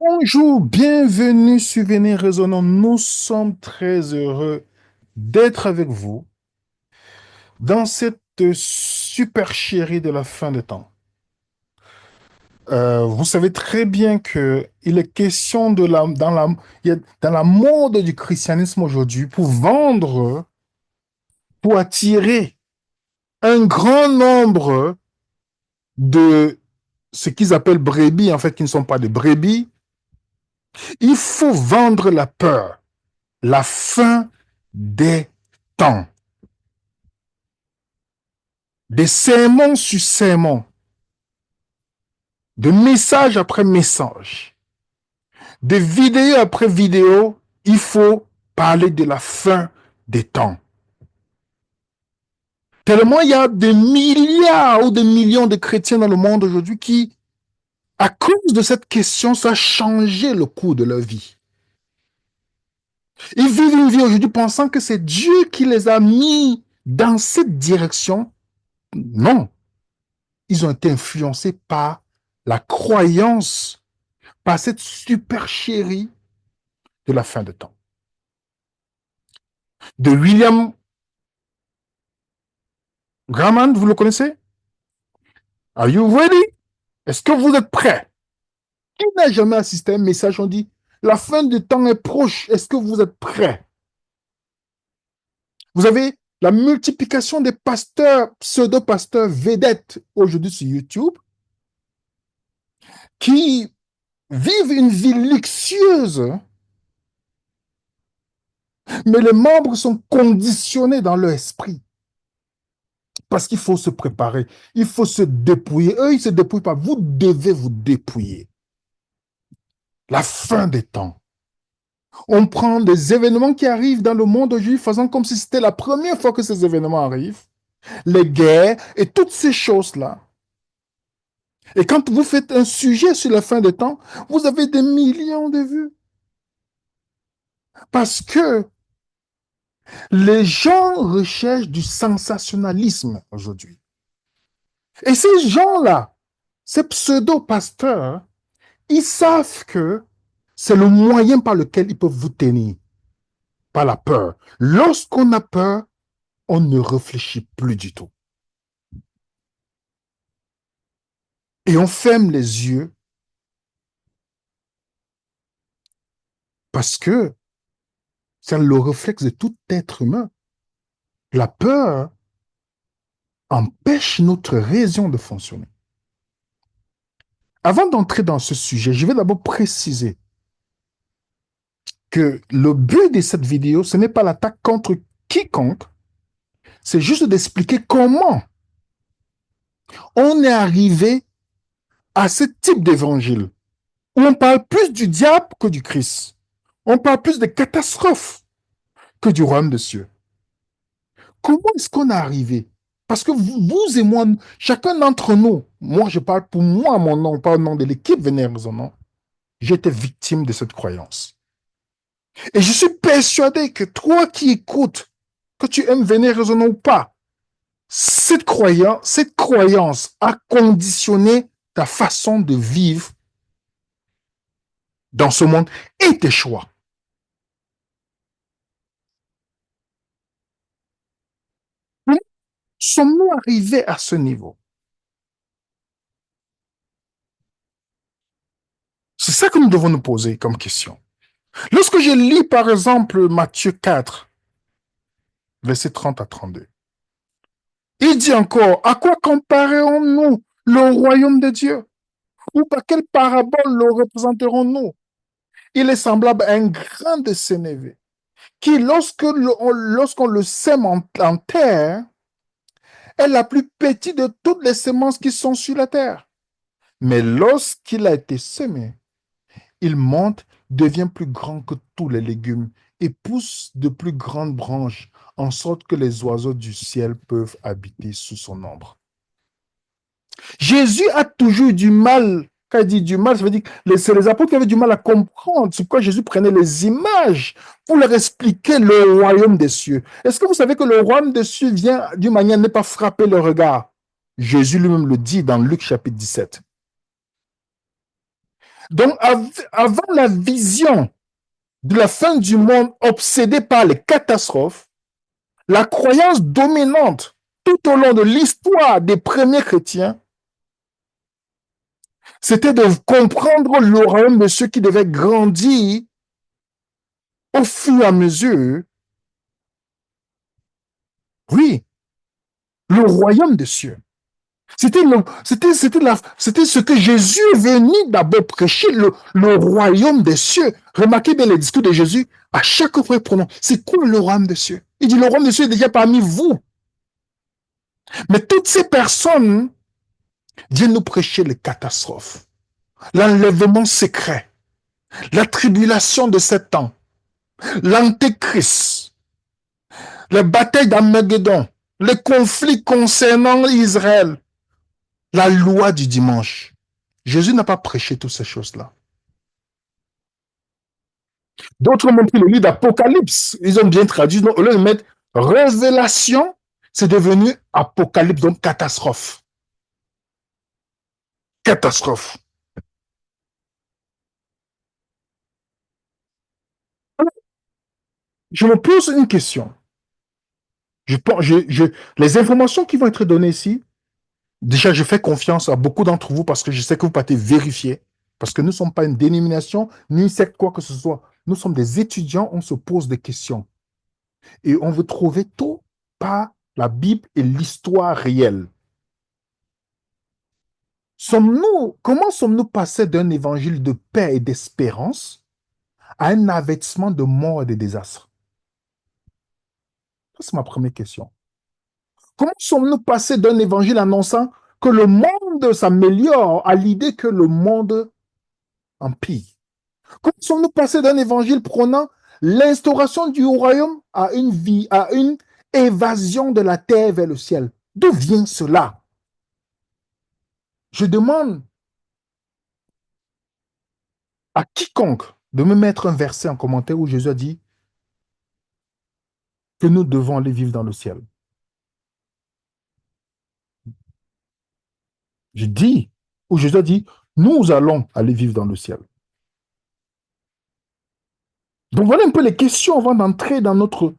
Bonjour, bienvenue sur Venez Raisonnons. Nous sommes très heureux d'être avec vous dans cette super chérie de la fin des temps. Vous savez très bien que il est question dans la mode du christianisme aujourd'hui pour vendre, pour attirer un grand nombre de ce qu'ils appellent brebis, en fait, qui ne sont pas des brebis. Il faut vendre la peur, la fin des temps. Des sermons sur sermons, de message après message, de vidéo après vidéo, il faut parler de la fin des temps. Tellement il y a des milliards ou des millions de chrétiens dans le monde aujourd'hui qui, à cause de cette question, ça a changé le cours de leur vie. Ils vivent une vie aujourd'hui pensant que c'est Dieu qui les a mis dans cette direction. Non, ils ont été influencés par la croyance, par cette supercherie de la fin de temps. De William Graham, vous le connaissez? Are you ready? Est-ce que vous êtes prêts? Qui n'a jamais assisté à un message, on dit, la fin du temps est proche, est-ce que vous êtes prêts? Vous avez la multiplication des pasteurs, pseudo-pasteurs vedettes aujourd'hui sur YouTube, qui vivent une vie luxueuse, mais les membres sont conditionnés dans leur esprit. Parce qu'il faut se préparer, il faut se dépouiller. Eux, ils ne se dépouillent pas. Vous devez vous dépouiller. La fin des temps. On prend des événements qui arrivent dans le monde aujourd'hui, faisant comme si c'était la première fois que ces événements arrivent, les guerres et toutes ces choses-là. Et quand vous faites un sujet sur la fin des temps, vous avez des millions de vues. Parce que les gens recherchent du sensationnalisme aujourd'hui. Et ces gens-là, ces pseudo-pasteurs, ils savent que c'est le moyen par lequel ils peuvent vous tenir, par la peur. Lorsqu'on a peur, on ne réfléchit plus du tout. Et on ferme les yeux parce que c'est le réflexe de tout être humain. La peur empêche notre raison de fonctionner. Avant d'entrer dans ce sujet, je vais d'abord préciser que le but de cette vidéo, ce n'est pas l'attaque contre quiconque, c'est juste d'expliquer comment on est arrivé à ce type d'évangile où on parle plus du diable que du Christ. On parle plus des catastrophes que du royaume des cieux. Comment est-ce qu'on est arrivé? Parce que vous et moi, chacun d'entre nous, moi je parle pour moi, mon nom, pas au nom de l'équipe Venez Raisonnons, j'étais victime de cette croyance. Et je suis persuadé que toi qui écoutes, que tu aimes Venez Raisonnons ou pas, cette croyance a conditionné ta façon de vivre dans ce monde et tes choix. Comment sommes-nous arrivés à ce niveau? C'est ça que nous devons nous poser comme question. Lorsque je lis, par exemple, Matthieu 4, versets 30 à 32, il dit encore, à quoi comparerons-nous le royaume de Dieu? Ou par quelle parabole le représenterons-nous? Il est semblable à un grain de sénévé qui, lorsqu'on le sème en terre, est la plus petite de toutes les semences qui sont sur la terre. Mais lorsqu'il a été semé, il monte, devient plus grand que tous les légumes et pousse de plus grandes branches, en sorte que les oiseaux du ciel peuvent habiter sous son ombre. Jésus a toujours eu du mal. Quand il dit du mal, ça veut dire que c'est les apôtres qui avaient du mal à comprendre c'est pourquoi Jésus prenait les images pour leur expliquer le royaume des cieux. Est-ce que vous savez que le royaume des cieux vient d'une manière à ne pas frapper le regard? Jésus lui-même le dit dans Luc chapitre 17. Donc, avant la vision de la fin du monde obsédée par les catastrophes, la croyance dominante tout au long de l'histoire des premiers chrétiens, c'était de comprendre le royaume de ceux qui devaient grandir au fur et à mesure. Oui, le royaume des cieux. C'était ce que Jésus est venu d'abord prêcher, le royaume des cieux. Remarquez bien les discours de Jésus. À chaque fois, prenons, c'est quoi le royaume des cieux? Il dit, le royaume des cieux est déjà parmi vous. Mais toutes ces personnes viennent nous prêcher les catastrophes, l'enlèvement secret, la tribulation de 7 ans, l'antéchrist, la bataille d'Armageddon, les conflits concernant Israël, la loi du dimanche. Jésus n'a pas prêché toutes ces choses-là. D'autres ont pris le livre d'Apocalypse. Ils ont bien traduit. Donc, au lieu de mettre révélation, c'est devenu apocalypse, donc catastrophe. Catastrophe. Je me pose une question. Les informations qui vont être données ici, déjà, je fais confiance à beaucoup d'entre vous parce que je sais que vous partez vérifier. Parce que nous ne sommes pas une dénomination, ni une secte, quoi que ce soit. Nous sommes des étudiants, on se pose des questions. Et on veut trouver tout par la Bible et l'histoire réelle. Comment sommes-nous passés d'un évangile de paix et d'espérance à un avertissement de mort et de désastre? Ça, c'est ma première question. Comment sommes-nous passés d'un évangile annonçant que le monde s'améliore à l'idée que le monde empire? Comment sommes-nous passés d'un évangile prônant l'instauration du royaume à une vie, à une évasion de la terre vers le ciel? D'où vient cela? Je demande à quiconque de me mettre un verset en commentaire où Jésus a dit que nous devons aller vivre dans le ciel. Je dis, où Jésus a dit, nous allons aller vivre dans le ciel. Donc voilà un peu les questions avant d'entrer dans notre...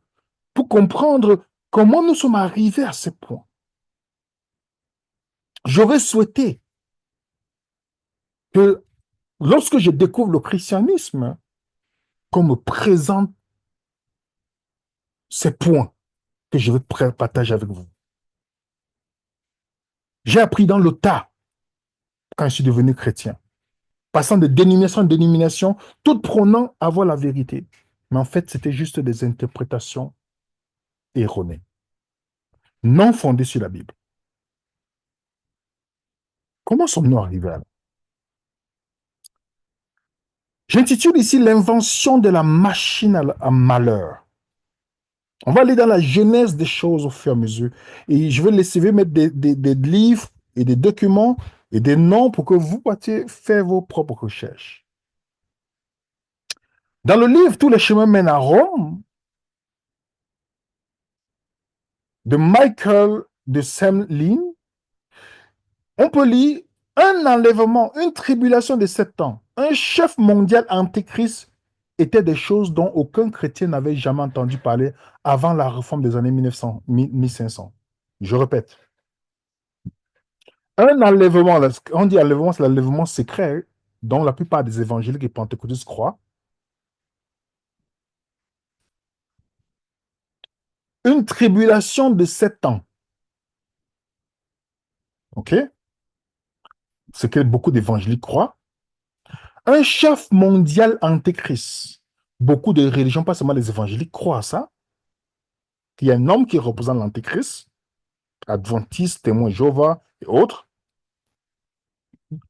pour comprendre comment nous sommes arrivés à ce point. J'aurais souhaité que lorsque je découvre le christianisme, qu'on me présente ces points que je veux partager avec vous. J'ai appris dans le tas quand je suis devenu chrétien, passant de dénomination en dénomination, tout prônant avoir la vérité. Mais en fait, c'était juste des interprétations erronées, non fondées sur la Bible. Comment sommes-nous arrivés là? J'intitule ici l'invention de la machine à malheur. On va aller dans la genèse des choses au fur et à mesure. Et je vais mettre des livres et des documents et des noms pour que vous puissiez faire vos propres recherches. Dans le livre Tous les chemins mènent à Rome, de Michael de Semlin, on peut lire un enlèvement, une tribulation de 7 ans, un chef mondial antéchrist étaient des choses dont aucun chrétien n'avait jamais entendu parler avant la réforme des années 1900, 1500. Je répète, un enlèvement, on dit enlèvement, c'est l'enlèvement secret dont la plupart des évangéliques et pentecôtistes croient. Une tribulation de 7 ans. OK? Ce que beaucoup d'évangéliques croient. Un chef mondial antéchrist. Beaucoup de religions, pas seulement les évangéliques, croient à ça. Il y a un homme qui représente l'antéchrist, adventiste, témoin Jéhovah et autres.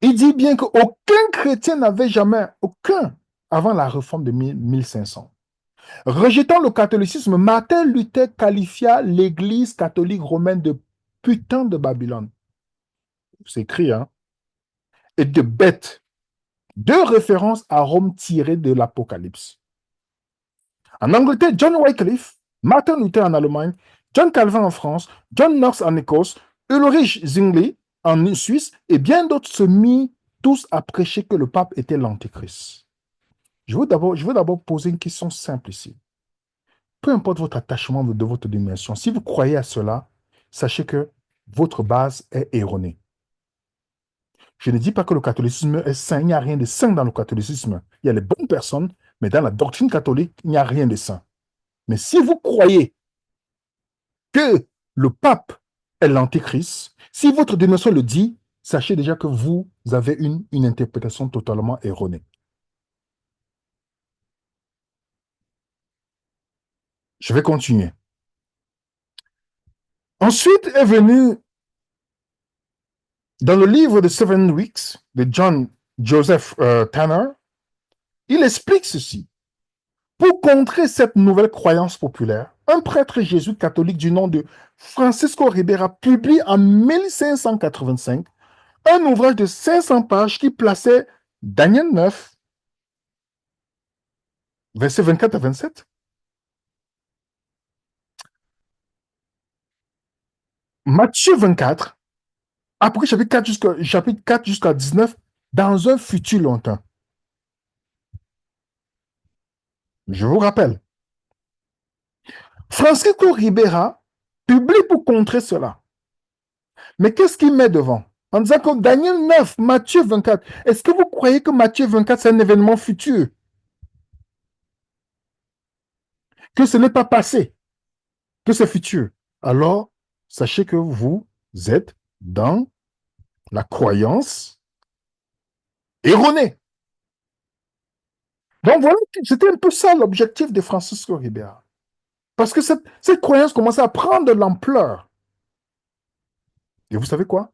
Il dit bien qu'aucun chrétien n'avait jamais, aucun, avant la réforme de 1500. Rejetant le catholicisme, Martin Luther qualifia l'église catholique romaine de putain de Babylone. C'est écrit, hein? Et de bête. Deux références à Rome tirées de l'Apocalypse. En Angleterre, John Wycliffe, Martin Luther en Allemagne, John Calvin en France, John Knox en Écosse, Ulrich Zwingli en Suisse et bien d'autres se mirent tous à prêcher que le pape était l'antéchrist. Je veux d'abord poser une question simple ici. Peu importe votre attachement de votre dimension, si vous croyez à cela, sachez que votre base est erronée. Je ne dis pas que le catholicisme est saint, il n'y a rien de saint dans le catholicisme. Il y a les bonnes personnes, mais dans la doctrine catholique, il n'y a rien de saint. Mais si vous croyez que le pape est l'antéchrist, si votre dénonciation le dit, sachez déjà que vous avez une interprétation totalement erronée. Je vais continuer. Ensuite est venu, dans le livre de Seven Weeks de John Joseph Tanner, il explique ceci. Pour contrer cette nouvelle croyance populaire, un prêtre jésuite catholique du nom de Francisco Ribera publie en 1585 un ouvrage de 500 pages qui plaçait Daniel 9, versets 24 à 27, Matthieu 24, après chapitre 4 jusqu'à 19, dans un futur lointain. Je vous rappelle, Francisco Ribera publie pour contrer cela. Mais qu'est-ce qu'il met devant? En disant que Daniel 9, Matthieu 24, est-ce que vous croyez que Matthieu 24, c'est un événement futur? Que ce n'est pas passé, que c'est futur? Alors, sachez que vous êtes dans la croyance erronée. Donc voilà, c'était un peu ça l'objectif de Francisco Ribera. Parce que cette croyance commençait à prendre de l'ampleur. Et vous savez quoi?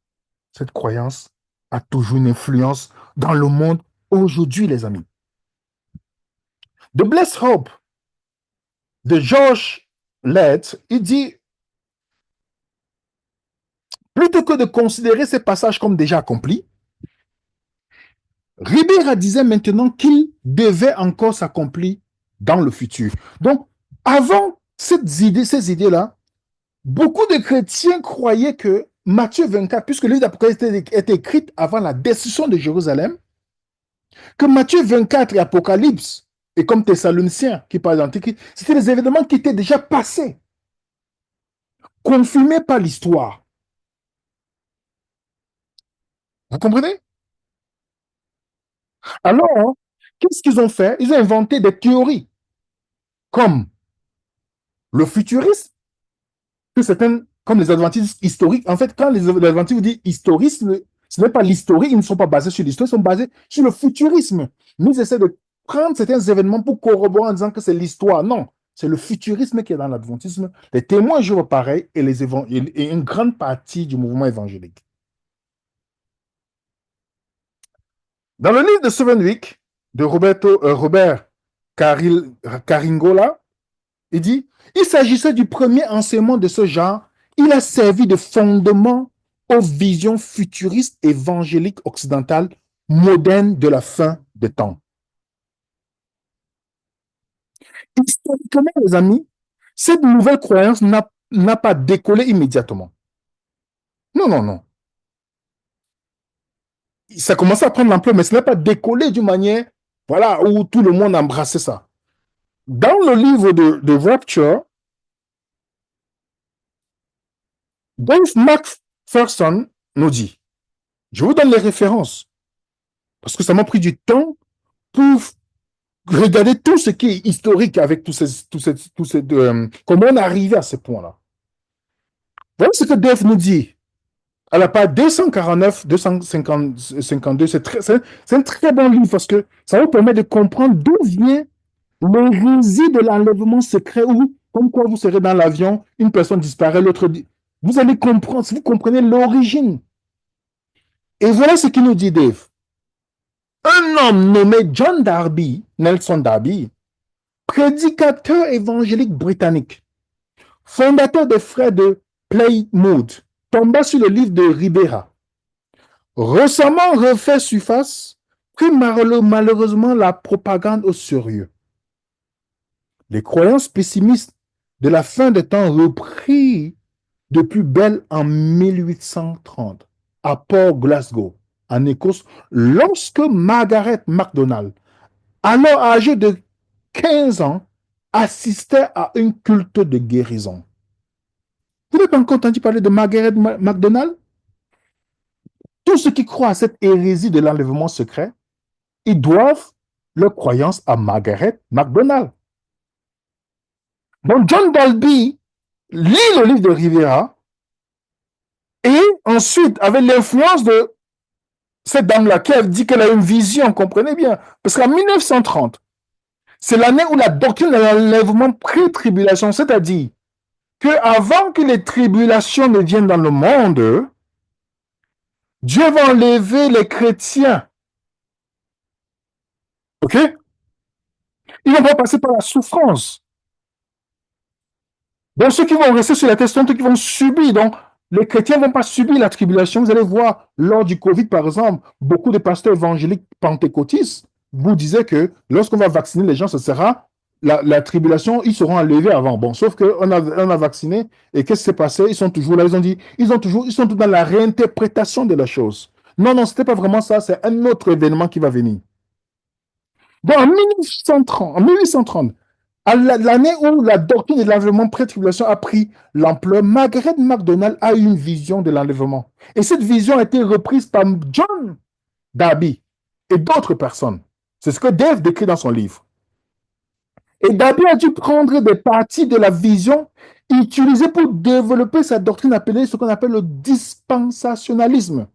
Cette croyance a toujours une influence dans le monde aujourd'hui, les amis. The Blessed Hope de George Lett, il dit, plutôt que de considérer ces passages comme déjà accomplis, Ribera disait maintenant qu'il devait encore s'accomplir dans le futur. Donc, avant ces idées-là, beaucoup de chrétiens croyaient que Matthieu 24, puisque le livre d'Apocalypse était écrit avant la destruction de Jérusalem, que Matthieu 24 et Apocalypse, et comme Thessaloniciens qui parlent d'Antéchrist, c'était des événements qui étaient déjà passés, confirmés par l'histoire. Vous comprenez? Alors, qu'est-ce qu'ils ont fait? Ils ont inventé des théories comme le futurisme, que certains, comme les adventistes historiques, en fait, quand les adventistes vous disent historisme, ce n'est pas l'historique, ils ne sont pas basés sur l'histoire, ils sont basés sur le futurisme. Nous, ils essaient de prendre certains événements pour corroborer en disant que c'est l'histoire. Non, c'est le futurisme qui est dans l'adventisme. Les témoins jouent pareil et, et une grande partie du mouvement évangélique. Dans le livre de Seven Week de Robert Caringola, il dit, il s'agissait du premier enseignement de ce genre. Il a servi de fondement aux visions futuristes évangéliques occidentales modernes de la fin des temps. Historiquement, les amis, cette nouvelle croyance n'a pas décollé immédiatement. Non, non, non. Ça commençait à prendre l'ampleur, mais ce n'est pas décollé d'une manière, voilà, où tout le monde embrassait ça. Dans le livre de Rapture, Dave McPherson nous dit, je vous donne les références, parce que ça m'a pris du temps pour regarder tout ce qui est historique avec comment on est arrivé à ce point-là. Voilà ce que Dave nous dit. À la page 249, 252, c'est un très bon livre parce que ça vous permet de comprendre d'où vient l'hérésie de l'enlèvement secret où, comme quoi vous serez dans l'avion, une personne disparaît, l'autre dit. Vous allez comprendre, si vous comprenez l'origine. Et voilà ce qu'il nous dit, Dave. Un homme nommé John Darby, Nelson Darby, prédicateur évangélique britannique, fondateur des frères de Plymouth, tomba sur le livre de Ribera. Récemment refait surface, prit malheureusement la propagande au sérieux. Les croyances pessimistes de la fin des temps reprirent de plus belle en 1830 à Port Glasgow, en Écosse lorsque Margaret MacDonald, alors âgée de 15 ans, assistait à un culte de guérison. Vous n'avez pas encore entendu parler de Margaret MacDonald? Tous ceux qui croient à cette hérésie de l'enlèvement secret, ils doivent leur croyance à Margaret MacDonald. Donc John Dalby lit le livre de Rivera et ensuite, avec l'influence de cette dame-là qui a dit qu'elle a une vision, comprenez bien, parce qu'en 1930, c'est l'année où la doctrine de l'enlèvement pré-tribulation, c'est-à-dire qu'avant que les tribulations ne viennent dans le monde, Dieu va enlever les chrétiens. OK? Ils vont pas passer par la souffrance. Donc, ceux qui vont rester sur la terre sont ceux qui vont subir. Donc, les chrétiens ne vont pas subir la tribulation. Vous allez voir, lors du Covid, par exemple, beaucoup de pasteurs évangéliques pentecôtistes vous disaient que lorsqu'on va vacciner les gens, ce sera la tribulation, ils seront enlevés avant. Bon, sauf qu'on a vacciné et qu'est-ce qui s'est passé? Ils sont toujours là. Ils ont dit, ils sont tous dans la réinterprétation de la chose. Non, non, ce n'était pas vraiment ça. C'est un autre événement qui va venir. Donc, en 1830, à l'année où la doctrine de l'enlèvement pré-tribulation a pris l'ampleur, Margaret MacDonald a eu une vision de l'enlèvement. Et cette vision a été reprise par John Darby et d'autres personnes. C'est ce que Dave décrit dans son livre. Et Darby a dû prendre des parties de la vision utilisée pour développer sa doctrine appelée ce qu'on appelle le dispensationalisme.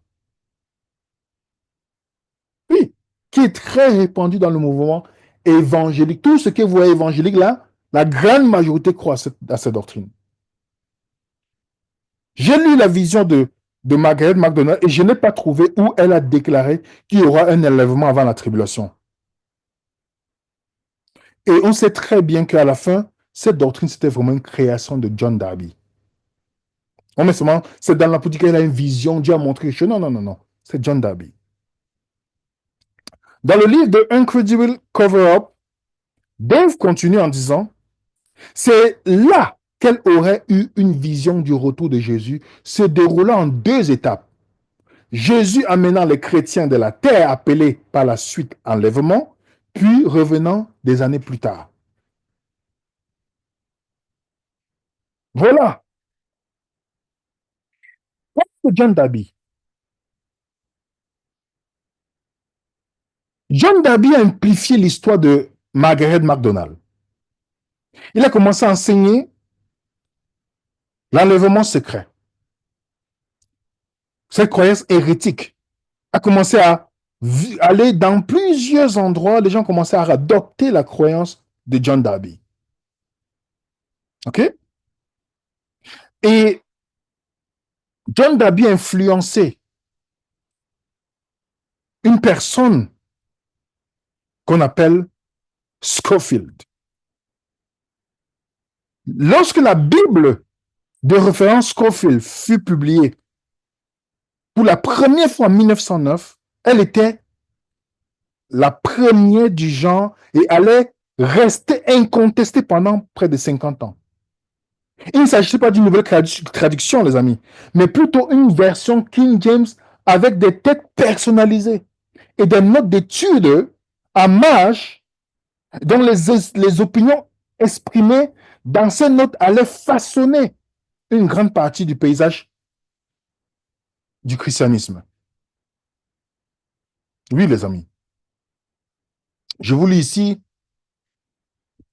Oui, qui est très répandu dans le mouvement évangélique. Tout ce que vous voyez évangélique là, la grande majorité croit à cette doctrine. J'ai lu la vision de Margaret MacDonald et je n'ai pas trouvé où elle a déclaré qu'il y aura un enlèvement avant la tribulation. Et on sait très bien qu'à la fin, cette doctrine, c'était vraiment une création de John Darby. On met seulement, c'est dans la politique qu'elle a une vision, Dieu a montré. Non, non, non, non. C'est John Darby. Dans le livre de Incredible Cover-Up, Dave continue en disant, c'est là qu'elle aurait eu une vision du retour de Jésus, se déroulant en deux étapes. Jésus amenant les chrétiens de la terre, appelés par la suite enlèvement, puis revenant des années plus tard. Voilà. John Darby. John Darby a amplifié l'histoire de Margaret MacDonald. Il a commencé à enseigner l'enlèvement secret. Cette croyance hérétique a commencé à aller dans plusieurs endroits. Les gens commençaient à adopter la croyance de John Darby. OK? Et John Darby a influencé une personne qu'on appelle Scofield. Lorsque la Bible de référence Scofield fut publiée pour la première fois en 1909, elle était la première du genre et allait rester incontestée pendant près de 50 ans. Il ne s'agissait pas d'une nouvelle traduction, les amis, mais plutôt une version King James avec des têtes personnalisées et des notes d'études à marge dont les opinions exprimées dans ces notes allaient façonner une grande partie du paysage du christianisme. Oui, les amis. Je vous lis ici.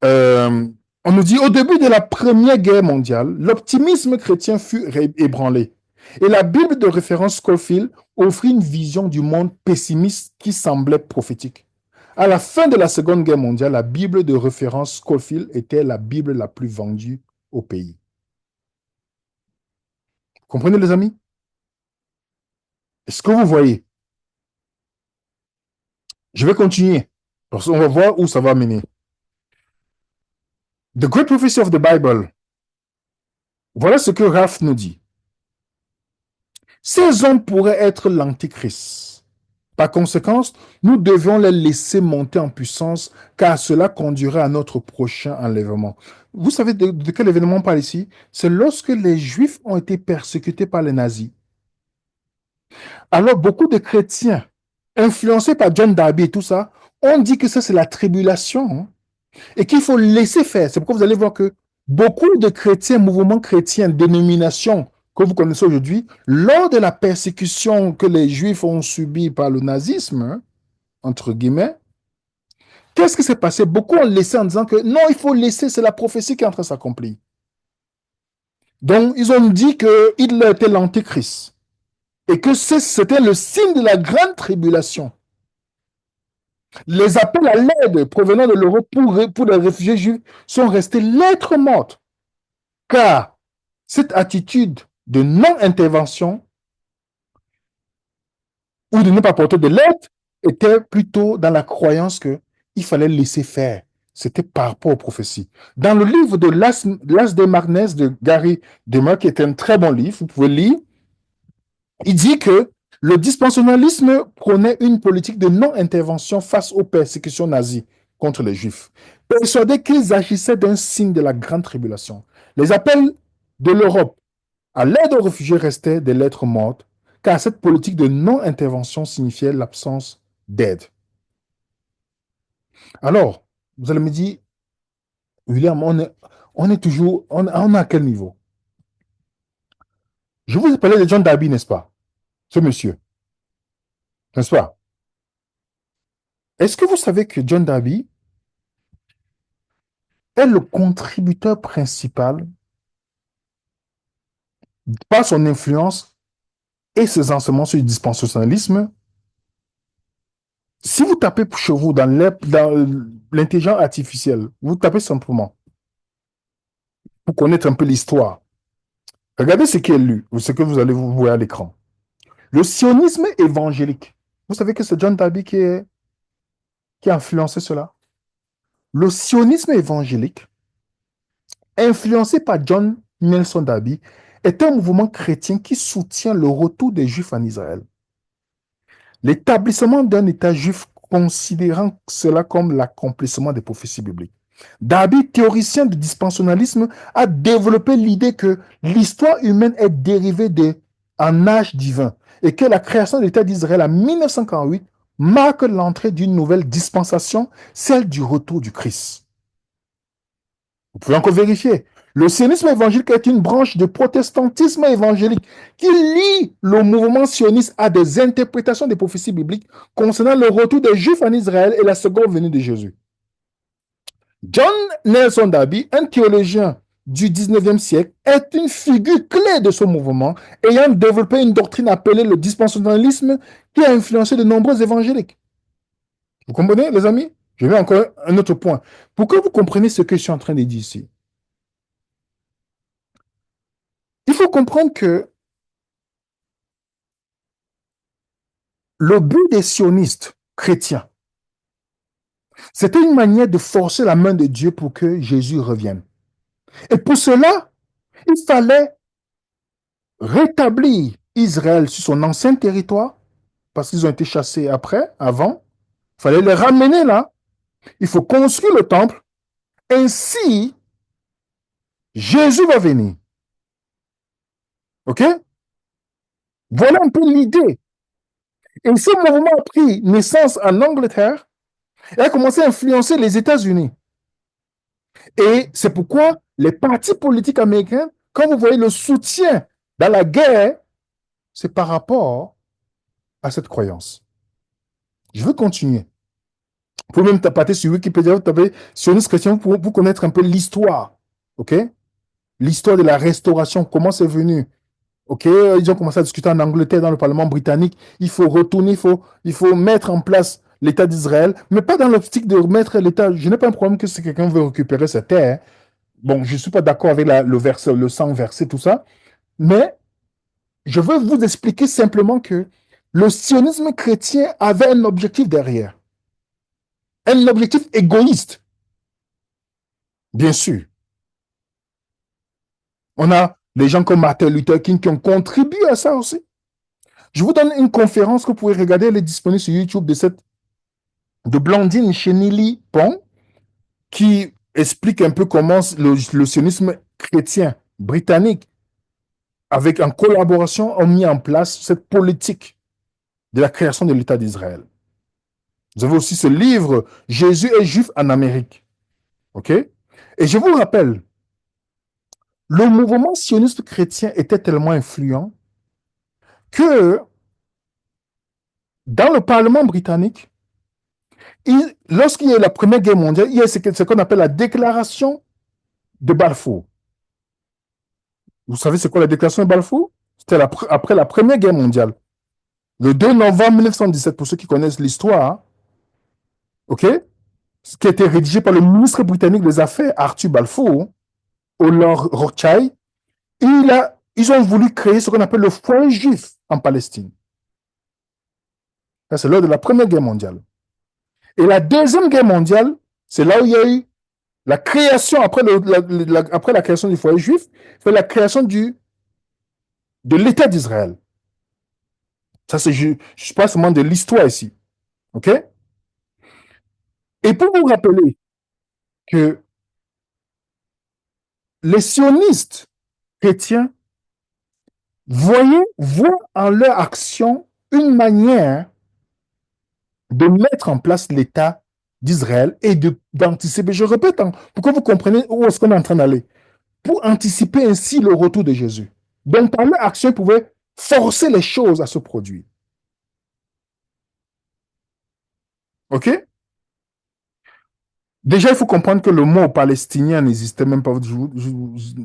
On nous dit, au début de la Première Guerre mondiale, l'optimisme chrétien fut ébranlé. Et la Bible de référence Scofield offrit une vision du monde pessimiste qui semblait prophétique. À la fin de la Seconde Guerre mondiale, la Bible de référence Scofield était la Bible la plus vendue au pays. Comprenez, les amis? Est-ce que vous voyez? Je vais continuer. Parce qu'on va voir où ça va mener. The Great Prophecy of the Bible. Voilà ce que Ralph nous dit. Ces hommes pourraient être l'Antichrist. Par conséquent, nous devions les laisser monter en puissance, car cela conduirait à notre prochain enlèvement. Vous savez de quel événement on parle ici? C'est lorsque les Juifs ont été persécutés par les nazis. Alors, beaucoup de chrétiens, influencés par John Darby et tout ça, ont dit que ça, c'est la tribulation, hein, et qu'il faut laisser faire. C'est pourquoi vous allez voir que beaucoup de chrétiens, mouvements chrétiens, dénominations que vous connaissez aujourd'hui, lors de la persécution que les Juifs ont subie par le nazisme, hein, entre guillemets, qu'est-ce qui s'est passé? Beaucoup ont laissé en disant que non, il faut laisser, c'est la prophétie qui est en train de s'accomplir. Donc, ils ont dit que Hitler était l'antéchrist et que c'était le signe de la grande tribulation. Les appels à l'aide provenant de l'Europe pour les réfugiés juifs sont restés lettres mortes, car cette attitude de non-intervention ou de ne pas porter de l'aide était plutôt dans la croyance qu'il fallait laisser faire. C'était par rapport aux prophéties. Dans le livre de Las de Marnes de Gary Demer, qui est un très bon livre, vous pouvez lire, il dit que le dispensationalisme prônait une politique de non-intervention face aux persécutions nazies contre les Juifs, persuadés qu'ils agissaient d'un signe de la grande tribulation. Les appels de l'Europe à l'aide aux réfugiés restaient des lettres mortes, car cette politique de non-intervention signifiait l'absence d'aide. Alors, vous allez me dire, William, on est toujours, on est à quel niveau? Je vous ai parlé de John Darby, n'est-ce pas? Ce monsieur, n'est-ce pas? Est-ce que vous savez que John Darby est le contributeur principal par son influence et ses enseignements sur le dispensationalisme? Si vous tapez chez vous dans l'intelligence artificielle, vous tapez simplement pour connaître un peu l'histoire. Regardez ce qui est lu, ou ce que vous allez vous voir à l'écran. Le sionisme évangélique. Vous savez que c'est John Darby qui a influencé cela. Le sionisme évangélique, influencé par John Nelson Darby, est un mouvement chrétien qui soutient le retour des Juifs en Israël. L'établissement d'un État juif considérant cela comme l'accomplissement des prophéties bibliques. Darby, théoricien du dispensationalisme, a développé l'idée que l'histoire humaine est dérivée d'un âge divin et que la création de l'État d'Israël en 1948 marque l'entrée d'une nouvelle dispensation, celle du retour du Christ. Vous pouvez encore vérifier. Le sionisme évangélique est une branche du protestantisme évangélique qui lie le mouvement sioniste à des interprétations des prophéties bibliques concernant le retour des Juifs en Israël et la seconde venue de Jésus. John Nelson Darby, un théologien du 19e siècle, est une figure clé de ce mouvement, ayant développé une doctrine appelée le dispensationalisme qui a influencé de nombreux évangéliques. Vous comprenez, les amis? Je vais encore un autre point. Pour que vous compreniez ce que je suis en train de dire ici, il faut comprendre que le but des sionistes chrétiens, c'était une manière de forcer la main de Dieu pour que Jésus revienne. Et pour cela, il fallait rétablir Israël sur son ancien territoire, parce qu'ils ont été chassés avant. Il fallait les ramener là. Il faut construire le temple. Ainsi, Jésus va venir. OK? Voilà un peu l'idée. Et ce mouvement a pris naissance en Angleterre et a commencé à influencer les États-Unis. Et c'est pourquoi les partis politiques américains, quand vous voyez le soutien dans la guerre, c'est par rapport à cette croyance. Je veux continuer. Vous pouvez même taper sur Wikipédia, vous tapez sioniste chrétien pour connaître un peu l'histoire. OK? L'histoire de la restauration, comment c'est venu. OK? Ils ont commencé à discuter en Angleterre, dans le Parlement britannique. Il faut retourner, il faut mettre en place l'État d'Israël, mais pas dans l'optique de remettre l'État. Je n'ai pas un problème que si quelqu'un veut récupérer cette terre. Bon, je ne suis pas d'accord avec le sang versé, tout ça, mais je veux vous expliquer simplement que le sionisme chrétien avait un objectif derrière. Un objectif égoïste, bien sûr. On a des gens comme Martin Luther King qui ont contribué à ça aussi. Je vous donne une conférence que vous pouvez regarder, elle est disponible sur YouTube de Blandine Chenilly Pont, qui explique un peu comment le sionisme chrétien britannique avec en collaboration, ont mis en place cette politique de la création de l'État d'Israël. Vous avez aussi ce livre, Jésus est juif en Amérique. OK? Et je vous rappelle, le mouvement sioniste chrétien était tellement influent que dans le Parlement britannique, lorsqu'il y a eu la Première Guerre mondiale, il y a ce qu'on appelle la déclaration de Balfour. Vous savez c'est quoi la déclaration de Balfour? C'était après la Première Guerre mondiale. Le 2 novembre 1917, pour ceux qui connaissent l'histoire, hein, OK? Ce qui a été rédigé par le ministre britannique des Affaires, Arthur Balfour, au Lord Rothschild. Ils ont voulu créer ce qu'on appelle le foyer juif en Palestine. Ça, c'est lors de la Première Guerre mondiale. Et la Deuxième Guerre mondiale, c'est là où il y a eu la création, après la création du foyer juif, c'est la création de l'État d'Israël. Ça, je parle seulement de l'histoire ici. OK? Et pour vous rappeler que les sionistes chrétiens voient en leur action une manière de mettre en place l'État d'Israël et d'anticiper. Je répète, hein, pour que vous compreniez où est-ce qu'on est en train d'aller. Pour anticiper ainsi le retour de Jésus. Donc, par leur action, ils pouvaient forcer les choses à se produire. OK? Déjà, il faut comprendre que le mot palestinien n'existait même pas.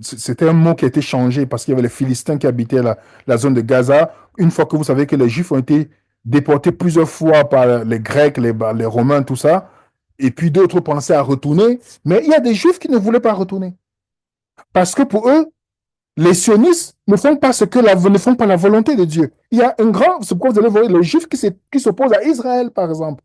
C'était un mot qui a été changé parce qu'il y avait les Philistins qui habitaient la zone de Gaza. Une fois que vous savez que les Juifs ont été déportés plusieurs fois par les Grecs, les Romains, tout ça, et puis d'autres pensaient à retourner, mais il y a des Juifs qui ne voulaient pas retourner. Parce que pour eux, les sionistes ne font pas la volonté de Dieu. Il y a un grand, c'est pourquoi vous allez voir les Juifs qui s'opposent à Israël, par exemple.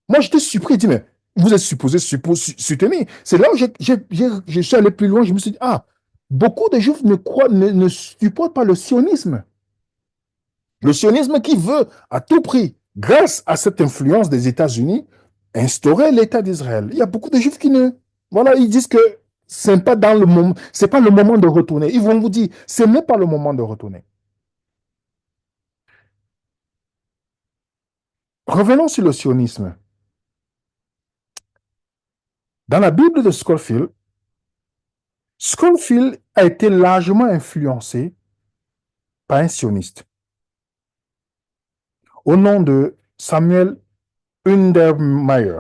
Moi, j'étais surpris, je dis, mais vous êtes supposé soutenir. C'est là où je suis allé plus loin, je me suis dit, ah, beaucoup de Juifs ne supportent pas le sionisme. Le sionisme qui veut, à tout prix, grâce à cette influence des États-Unis, instaurer l'État d'Israël. Il y a beaucoup de Juifs qui ne... Voilà, ils disent que c'est pas dans le moment, c'est pas le moment de retourner. Ils vont vous dire, ce n'est pas le moment de retourner. Revenons sur le sionisme. Dans la Bible de Scofield, Scofield a été largement influencé par un sioniste au nom de Samuel Untermeyer.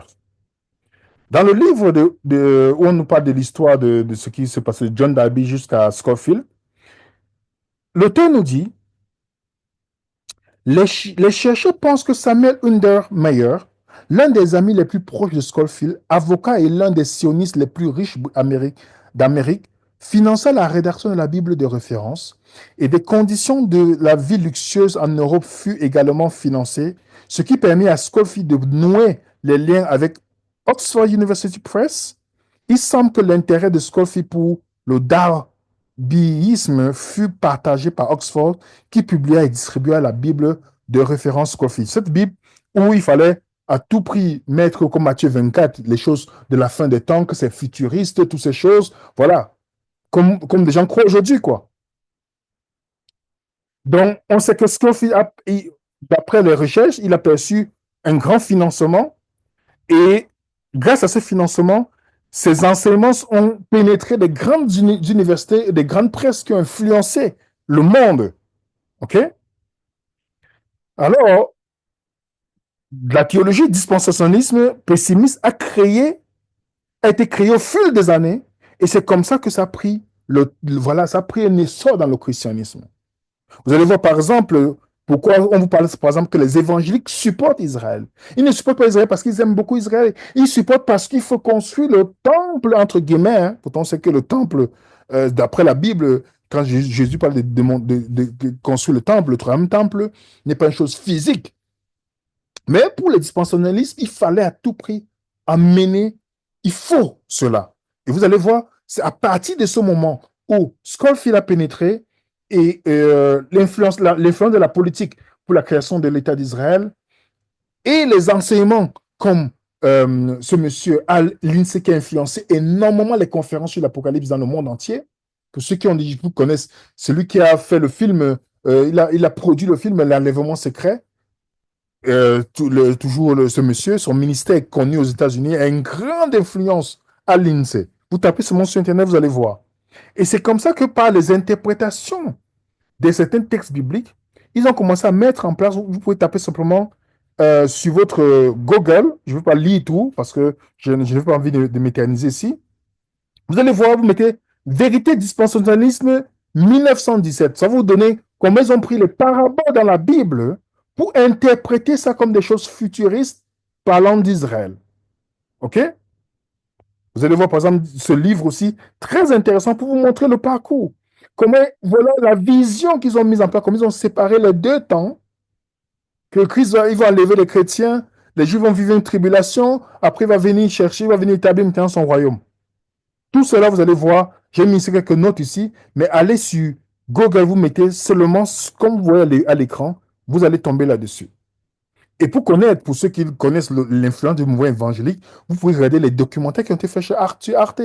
Dans le livre où on nous parle de l'histoire de ce qui s'est passé de John Darby jusqu'à Scofield, l'auteur nous dit les chercheurs pensent que Samuel Untermeyer, l'un des amis les plus proches de Scofield, avocat et l'un des sionistes les plus riches d'Amérique, finança la rédaction de la Bible de référence et des conditions de la vie luxueuse en Europe furent également financées, ce qui permit à Scofield de nouer les liens avec Oxford University Press. Il semble que l'intérêt de Scofield pour le darbyisme fut partagé par Oxford, qui publia et distribua la Bible de référence Scofield. Cette Bible où il fallait à tout prix mettre, comme Matthieu 24, les choses de la fin des temps, que c'est futuriste, toutes ces choses, voilà, comme des gens croient aujourd'hui, quoi. Donc, on sait que Scofield, d'après les recherches, il a perçu un grand financement et grâce à ce financement, ces enseignements ont pénétré des grandes universités et des grandes presses qui ont influencé le monde. OK? Alors, la théologie dispensationnisme pessimiste a été créée au fil des années et c'est comme ça que ça a pris voilà, ça a pris un essor dans le christianisme. Vous allez voir, par exemple, pourquoi on vous parle, par exemple, que les évangéliques supportent Israël. Ils ne supportent pas Israël parce qu'ils aiment beaucoup Israël. Ils supportent parce qu'il faut construire le temple, entre guillemets. Hein. Pourtant, on sait que le temple, d'après la Bible, quand Jésus parle de construire le temple, le troisième temple, n'est pas une chose physique. Mais pour les dispensationalistes, il fallait à tout prix amener, il faut cela. Et vous allez voir, c'est à partir de ce moment où Scofield a pénétré et l'influence de la politique pour la création de l'État d'Israël et les enseignements comme ce monsieur Al Lindsey qui a influencé énormément les conférences sur l'Apocalypse dans le monde entier, Pour ceux qui ont dit, vous connaissent, celui qui a fait le film, il a produit le film L'Enlèvement secret. Toujours ce monsieur, son ministère est connu aux États-Unis, a une grande influence à l'INSEE. Vous tapez ce mot sur Internet, vous allez voir. Et c'est comme ça que par les interprétations de certains textes bibliques, ils ont commencé à mettre en place, vous pouvez taper simplement sur votre Google, je ne veux pas lire tout parce que je n'ai pas envie de m'éterniser ici. Vous allez voir, vous mettez vérité dispensationalisme 1917. Ça va vous donner comment ils ont pris les paraboles dans la Bible pour interpréter ça comme des choses futuristes parlant d'Israël. OK? Vous allez voir, par exemple, ce livre aussi, très intéressant pour vous montrer le parcours. Comment, voilà la vision qu'ils ont mise en place, comment ils ont séparé les deux temps, que Christ il va enlever les chrétiens, les Juifs vont vivre une tribulation, après il va venir chercher, il va venir établir maintenant son royaume. Tout cela, vous allez voir, j'ai mis quelques notes ici, mais allez sur Google, vous mettez seulement, comme vous voyez à l'écran, vous allez tomber là-dessus. Et pour connaître, pour ceux qui connaissent l'influence du mouvement évangélique, vous pouvez regarder les documentaires qui ont été faits chez Arte.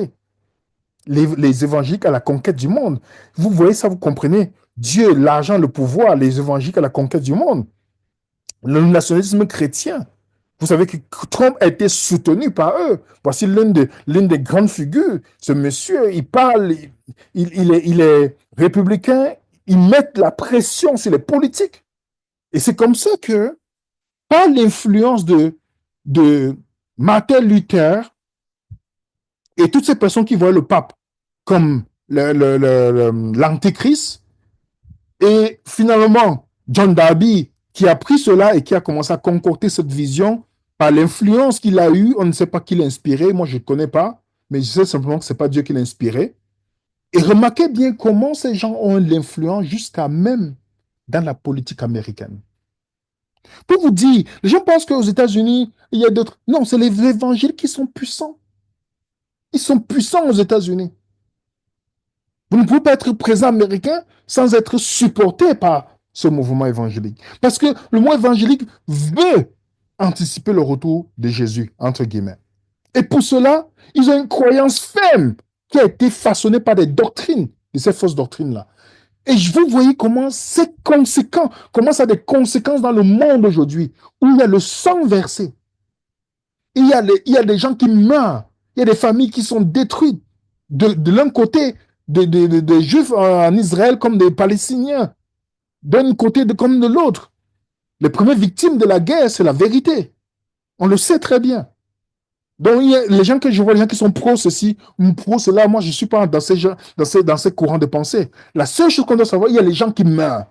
Les évangéliques à la conquête du monde. Vous voyez ça, vous comprenez. Dieu, l'argent, le pouvoir, les évangéliques à la conquête du monde. Le nationalisme chrétien. Vous savez que Trump a été soutenu par eux. Voici l'une des grandes figures. Ce monsieur, il parle, il est républicain, il met la pression sur les politiques. Et c'est comme ça que, par l'influence de Martin Luther et toutes ces personnes qui voient le pape comme l'antéchrist, et finalement, John Darby, qui a pris cela et qui a commencé à concocter cette vision par l'influence qu'il a eue, on ne sait pas qui l'a inspiré, moi je ne connais pas, mais je sais simplement que ce n'est pas Dieu qui l'a inspiré. Et remarquez bien comment ces gens ont l'influence jusqu'à même dans la politique américaine. Pour vous dire, les gens pensent qu'aux États-Unis, il y a d'autres. Non, c'est les évangiles qui sont puissants. Ils sont puissants aux États-Unis. Vous ne pouvez pas être président américain sans être supporté par ce mouvement évangélique. Parce que le mouvement évangélique veut anticiper le retour de Jésus, entre guillemets. Et pour cela, ils ont une croyance ferme qui a été façonnée par des doctrines, de ces fausses doctrines-là. Et vous voyez comment c'est conséquent, comment ça a des conséquences dans le monde aujourd'hui, où il y a le sang versé. Il y a des gens qui meurent, il y a des familles qui sont détruites. De l'un côté, des Juifs en Israël comme des Palestiniens, d'un côté comme de l'autre. Les premières victimes de la guerre, c'est la vérité. On le sait très bien. Donc, il y a les gens que je vois, les gens qui sont pro ceci, ou pro cela, moi, je ne suis pas dans ces courants de pensée. La seule chose qu'on doit savoir, il y a les gens qui meurent.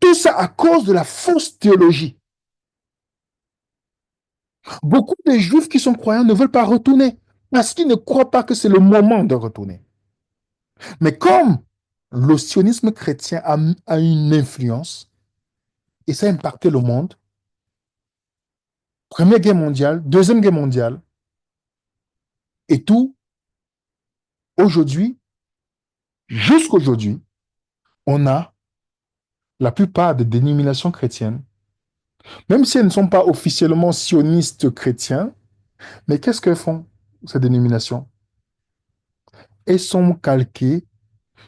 Tout ça à cause de la fausse théologie. Beaucoup de Juifs qui sont croyants ne veulent pas retourner parce qu'ils ne croient pas que c'est le moment de retourner. Mais comme le sionisme chrétien a une influence et ça a impacté le monde, Première Guerre mondiale, Deuxième Guerre mondiale, et tout, aujourd'hui, jusqu'aujourd'hui, on a la plupart des dénominations chrétiennes, même si elles ne sont pas officiellement sionistes chrétiens, mais qu'est-ce qu'elles font, ces dénominations? Elles sont calquées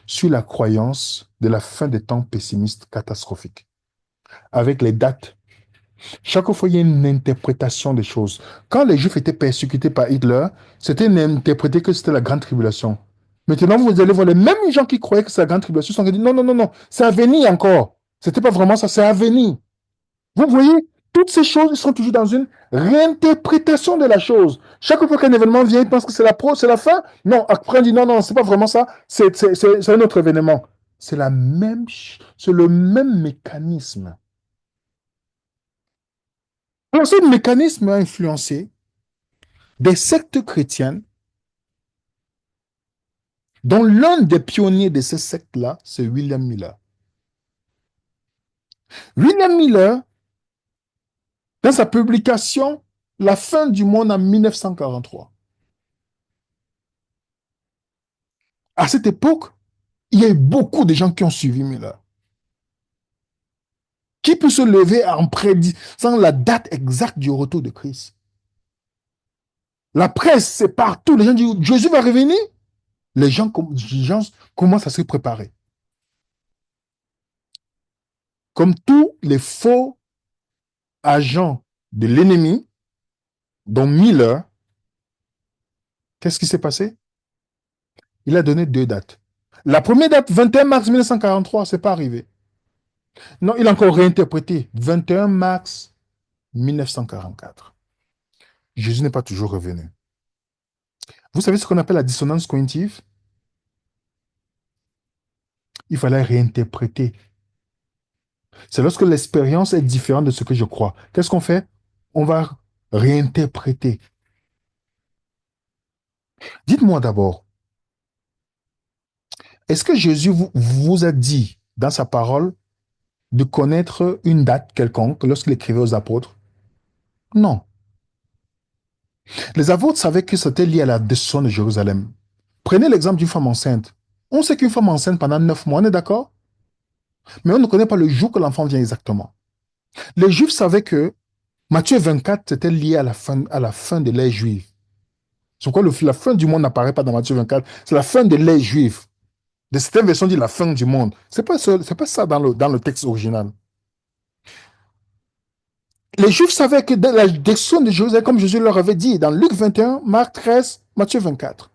sur la croyance de la fin des temps pessimistes catastrophiques, avec les dates. Chaque fois, il y a une interprétation des choses. Quand les Juifs étaient persécutés par Hitler, c'était interprété que c'était la grande tribulation. Maintenant, vous allez voir les mêmes gens qui croyaient que c'est la grande tribulation sont dit non, non, non, non, c'est à venir encore. C'était pas vraiment ça, c'est à venir. Vous voyez, toutes ces choses sont toujours dans une réinterprétation de la chose. Chaque fois qu'un événement vient, ils pensent que c'est la fin. Non, après on dit non, non, c'est pas vraiment ça, c'est un autre événement. C'est le même mécanisme. Alors, ce mécanisme a influencé des sectes chrétiennes, dont l'un des pionniers de ces sectes-là, c'est William Miller. William Miller, dans sa publication La fin du monde en 1943, à cette époque, il y a eu beaucoup de gens qui ont suivi Miller. Qui peut se lever en prédisant la date exacte du retour de Christ? La presse, c'est partout. Les gens disent Jésus va revenir. les gens commencent à se préparer. Comme tous les faux agents de l'ennemi, dont Miller, qu'est-ce qui s'est passé? Il a donné deux dates. La première date, 21 mars 1943, c'est pas arrivé. Non, il a encore réinterprété. 21 mars 1944. Jésus n'est pas toujours revenu. Vous savez ce qu'on appelle la dissonance cognitive? Il fallait réinterpréter. C'est lorsque l'expérience est différente de ce que je crois. Qu'est-ce qu'on fait? On va réinterpréter. Dites-moi d'abord, est-ce que Jésus vous a dit dans sa parole de connaître une date quelconque lorsqu'il écrivait aux apôtres? Non. Les apôtres savaient que c'était lié à la destruction de Jérusalem. Prenez l'exemple d'une femme enceinte. On sait qu'une femme enceinte pendant 9 mois, on est d'accord? Mais on ne connaît pas le jour que l'enfant vient exactement. Les Juifs savaient que Matthieu 24, c'était lié à la fin de l'ère juive. C'est pourquoi la fin du monde n'apparaît pas dans Matthieu 24. C'est la fin de l'ère juive. De certaines versions, dit la fin du monde. C'est pas ça dans le texte original. Les Juifs savaient que la destruction de Jérusalem, comme Jésus leur avait dit dans Luc 21, Marc 13, Matthieu 24.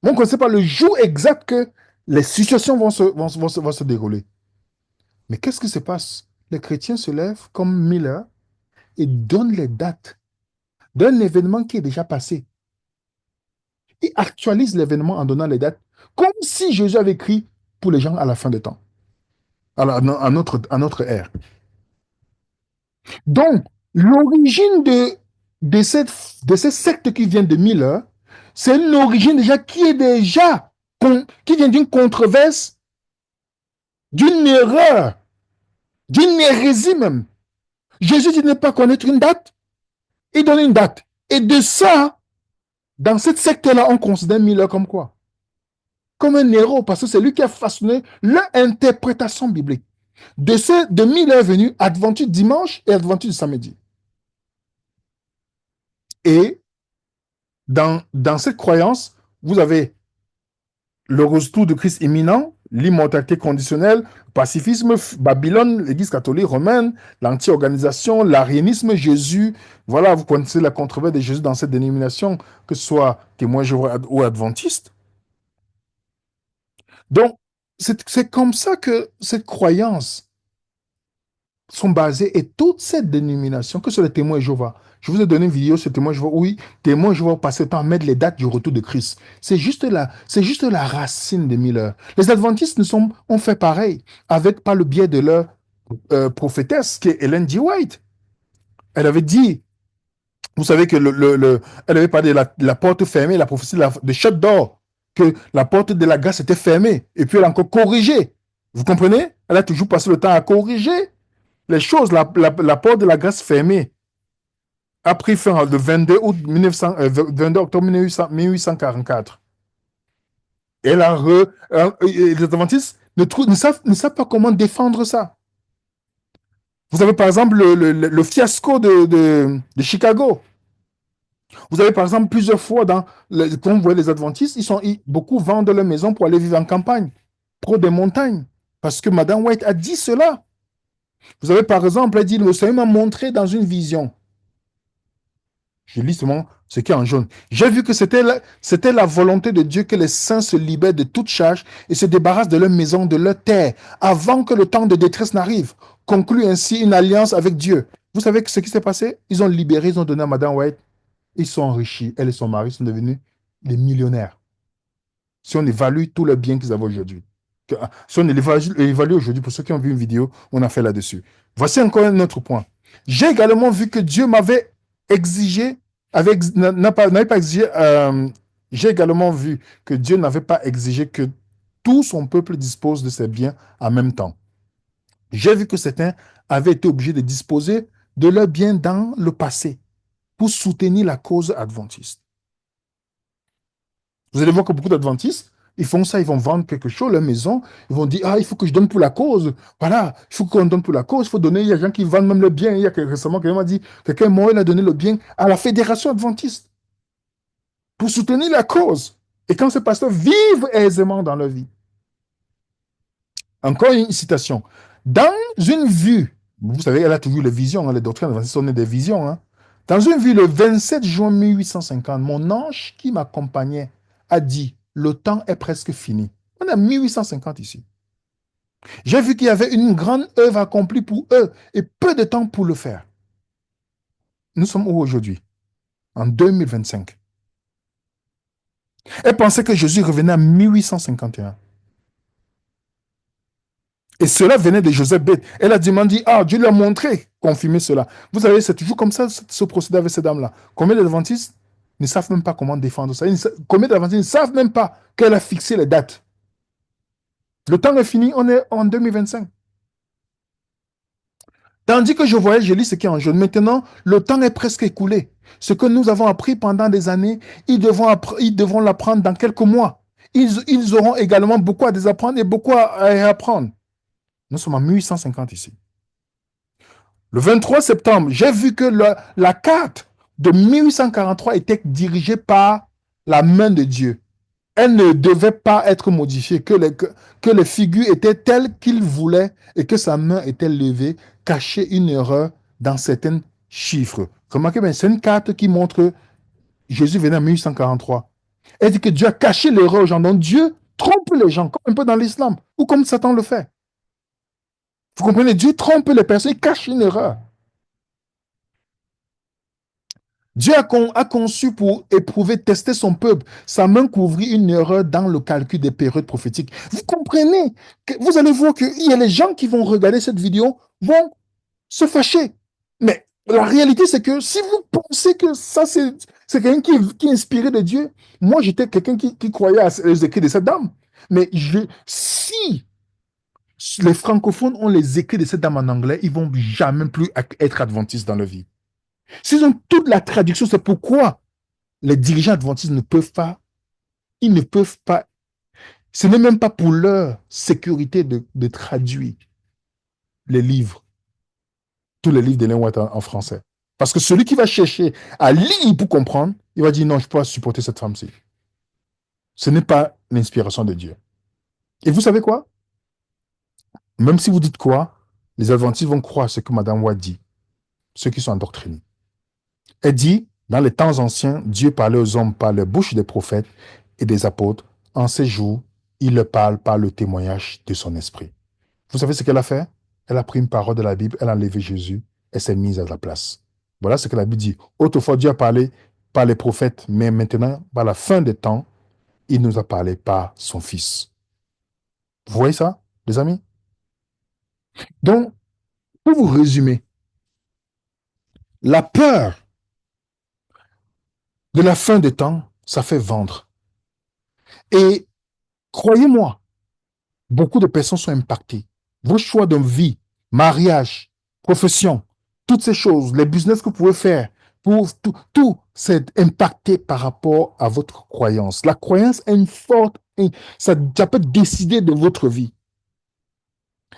Mais on ne connaissait pas le jour exact que les situations vont se dérouler. Mais qu'est-ce qui se passe? Les chrétiens se lèvent comme Miller et donnent les dates d'un événement qui est déjà passé. Ils actualisent l'événement en donnant les dates, comme si Jésus avait écrit pour les gens à la fin des temps, à notre ère. Donc, l'origine de ces sectes qui viennent de Miller, c'est une origine déjà qui vient d'une controverse, d'une erreur, d'une hérésie même. Jésus dit ne pas connaître une date, il donne une date. Et de ça, dans cette secte-là, on considère Miller comme quoi? Comme un héros, parce que c'est lui qui a façonné l'interprétation biblique. De Miller est venu Adventiste dimanche et Adventiste samedi. Et dans cette croyance, vous avez le retour de Christ imminent, l'immortalité conditionnelle, le pacifisme, Babylone, l'Église catholique romaine, l'anti-organisation, l'arianisme, Jésus. Voilà, vous connaissez la controverse de Jésus dans cette dénomination, que ce soit témoin Jéhovah ou adventiste. Donc, c'est comme ça que cette croyance sont basées et toute cette dénomination, que ce soit les témoins Jéhovah. Je vous ai donné une vidéo sur témoins Jéhovah. Oui, témoins Jéhovah passer le temps à mettre les dates du retour de Christ. C'est juste la racine de Miller. Les adventistes ont fait pareil, par le biais de leur prophétesse, qui est Ellen G. White. Elle avait dit, vous savez que elle avait parlé de la porte fermée, la prophétie de Shut Door, que la porte de la grâce était fermée, et puis elle a encore corrigé. Vous comprenez? Elle a toujours passé le temps à corriger les choses. La porte de la grâce fermée a pris fin le 22 octobre 1844. Et les adventistes ne savent pas comment défendre ça. Vous avez par exemple le fiasco de Chicago. Vous avez par exemple plusieurs fois quand vous voyez les adventistes, beaucoup vendent leur maison pour aller vivre en campagne, près des montagnes, parce que Madame White a dit cela. Vous avez par exemple, elle dit, le Seigneur m'a montré dans une vision. Je lis seulement ce qui est en jaune. J'ai vu que c'était la volonté de Dieu que les saints se libèrent de toute charge et se débarrassent de leur maison, de leur terre, avant que le temps de détresse n'arrive. Conclut ainsi une alliance avec Dieu. Vous savez ce qui s'est passé? Ils ont libéré, ils ont donné à Madame White. Ils sont enrichis. Elle et son mari sont devenus des millionnaires. Si on évalue tous les biens qu'ils avaient aujourd'hui. Si on évalue aujourd'hui, pour ceux qui ont vu une vidéo, on a fait là-dessus. Voici encore un autre point. J'ai également vu que Dieu m'avait exigé, n'avait pas exigé, j'ai également vu que Dieu n'avait pas exigé que tout son peuple dispose de ses biens en même temps. J'ai vu que certains avaient été obligés de disposer de leurs biens dans le passé pour soutenir la cause adventiste. Vous allez voir que beaucoup d'adventistes, ils font ça, ils vont vendre quelque chose, leur maison, ils vont dire, ah, il faut que je donne pour la cause. Voilà, il faut qu'on donne pour la cause, il faut donner, il y a des gens qui vendent même le bien. Il y a récemment, quelqu'un m'a dit, quelqu'un mort, il a donné le bien à la fédération adventiste pour soutenir la cause. Et quand ces pasteurs vivent aisément dans leur vie. Encore une citation. Dans une vue, vous savez, elle a toujours les visions, hein, les doctrines adventistes sont des visions. Hein. Dans une vue, le 27 juin 1850, mon ange qui m'accompagnait a dit, le temps est presque fini. On est en 1850 ici. J'ai vu qu'il y avait une grande œuvre accomplie pour eux et peu de temps pour le faire. Nous sommes où aujourd'hui? En 2025. Elle pensait que Jésus revenait en 1851. Et cela venait de Joseph Beth. Elle a demandé, ah, Dieu lui a montré, confirmé cela. Vous savez, c'est toujours comme ça, ce procédé avec ces dames-là. Combien d'adventistes ne savent même pas comment défendre ça? Combien d'adventistes ne savent même pas qu'elle a fixé les dates? Le temps est fini, on est en 2025. Tandis que je voyais, je lis ce qui est en jaune. Maintenant, le temps est presque écoulé. Ce que nous avons appris pendant des années, ils devront l'apprendre dans quelques mois. Ils auront également beaucoup à désapprendre et beaucoup à apprendre. Nous sommes en 1850 ici. Le 23 septembre, j'ai vu que la carte de 1843 était dirigée par la main de Dieu. Elle ne devait pas être modifiée, que les figures étaient telles qu'il voulait et que sa main était levée, cachait une erreur dans certains chiffres. Remarquez bien, c'est une carte qui montre que Jésus venait en 1843. Elle dit que Dieu a caché l'erreur aux gens. Donc Dieu trompe les gens, comme un peu dans l'islam, ou comme Satan le fait. Vous comprenez? Dieu trompe les personnes, il cache une erreur. Dieu a conçu pour éprouver, tester son peuple. Sa main couvrit une erreur dans le calcul des périodes prophétiques. Vous comprenez que vous allez voir qu'il y a les gens qui vont regarder cette vidéo, vont se fâcher. Mais la réalité, c'est que si vous pensez que ça, c'est quelqu'un qui est inspiré de Dieu, moi, j'étais quelqu'un qui croyait aux écrits de cette dame. Mais si les francophones ont les écrits de cette dame en anglais, ils vont jamais plus être adventistes dans leur vie. S'ils ont toute la traduction, c'est pourquoi les dirigeants adventistes ne peuvent pas, ils ne peuvent pas, ce n'est même pas pour leur sécurité de traduire les livres, tous les livres de White en français. Parce que celui qui va chercher à lire pour comprendre, il va dire non, je ne peux pas supporter cette femme-ci. Ce n'est pas l'inspiration de Dieu. Et vous savez quoi? Même si vous dites quoi, les adventistes vont croire ce que Mme White dit, ceux qui sont endoctrinés. Elle dit, dans les temps anciens, Dieu parlait aux hommes par la bouche des prophètes et des apôtres. En ces jours, il leur parle par le témoignage de son esprit. Vous savez ce qu'elle a fait? Elle a pris une parole de la Bible, elle a enlevé Jésus, elle s'est mise à la place. Voilà ce que la Bible dit. Autrefois, Dieu a parlé par les prophètes, mais maintenant, par la fin des temps, il nous a parlé par son Fils. Vous voyez ça, les amis? Donc, pour vous résumer, la peur de la fin des temps, ça fait vendre. Et croyez-moi, beaucoup de personnes sont impactées. Vos choix de vie, mariage, profession, toutes ces choses, les business que vous pouvez faire, pour tout c'est impacté par rapport à votre croyance. La croyance est une forte, ça peut décider de votre vie.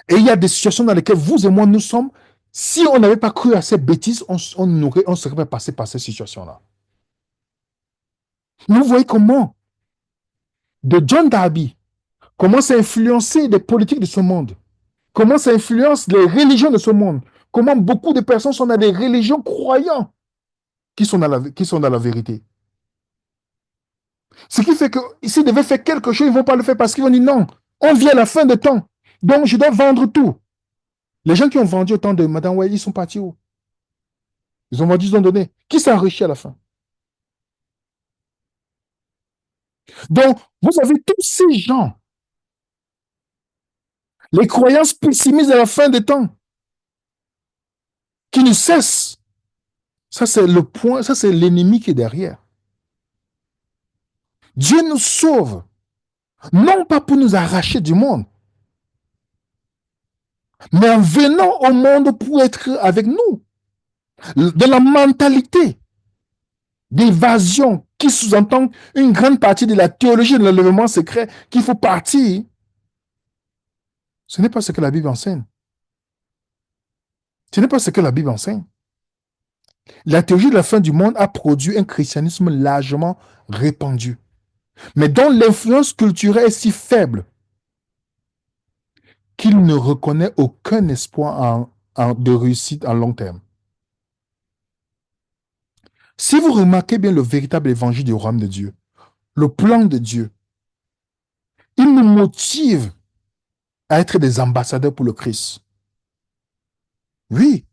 Et il y a des situations dans lesquelles vous et moi, nous sommes, si on n'avait pas cru à ces bêtises, on serait pas passé par ces situations-là. Vous voyez comment, de John Darby, comment ça a influencé les politiques de ce monde. Comment ça influence les religions de ce monde. Comment beaucoup de personnes sont dans des religions croyantes qui sont dans la vérité. Ce qui fait que s'ils devaient faire quelque chose, ils ne vont pas le faire parce qu'ils vont dire non, on vient à la fin de temps. Donc je dois vendre tout. Les gens qui ont vendu autant de Madame Way, ils sont partis où? Ils ont vendu, ils ont donné. Qui s'est enrichi à la fin? Donc, vous avez tous ces gens, les croyances pessimistes à la fin des temps, qui ne cessent. Ça, c'est le point, ça, c'est l'ennemi qui est derrière. Dieu nous sauve, non pas pour nous arracher du monde, mais en venant au monde pour être avec nous. De la mentalité d'évasion qui sous-entend une grande partie de la théologie de l'enlèvement secret qu'il faut partir, ce n'est pas ce que la Bible enseigne. Ce n'est pas ce que la Bible enseigne. La théologie de la fin du monde a produit un christianisme largement répandu. mais dont l'influence culturelle est si faible qu'il ne reconnaît aucun espoir de réussite à long terme. Si vous remarquez bien le véritable évangile du royaume de Dieu, le plan de Dieu, il nous motive à être des ambassadeurs pour le Christ. Oui,